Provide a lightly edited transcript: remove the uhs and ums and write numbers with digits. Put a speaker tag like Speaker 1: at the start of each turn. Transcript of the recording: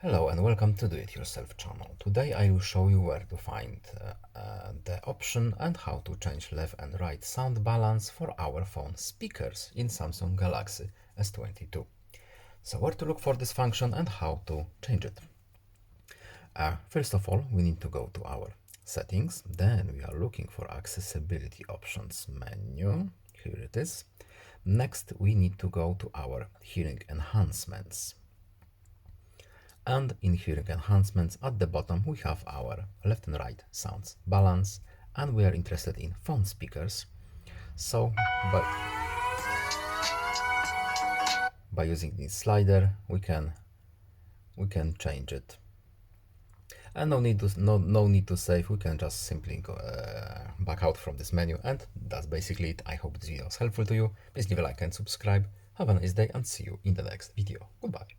Speaker 1: Hello and welcome to Do It Yourself channel. Today I will show you where to find the option and how to change left and right sound balance for our phone speakers in Samsung Galaxy S22. So where to look for this function and how to change it. First of all, we need to go to our settings. Then we are looking for accessibility options menu. Here it is. Next, we need to go to our hearing enhancements. And in hearing enhancements at the bottom we have our left and right sounds balance, and we are interested in phone speakers. So by using this slider we can change it, and no need to save. We can just simply go back out from this menu, and that's basically it. I hope this video was helpful to you. Please leave a like and subscribe. Have a nice day and see you in the next video. Goodbye.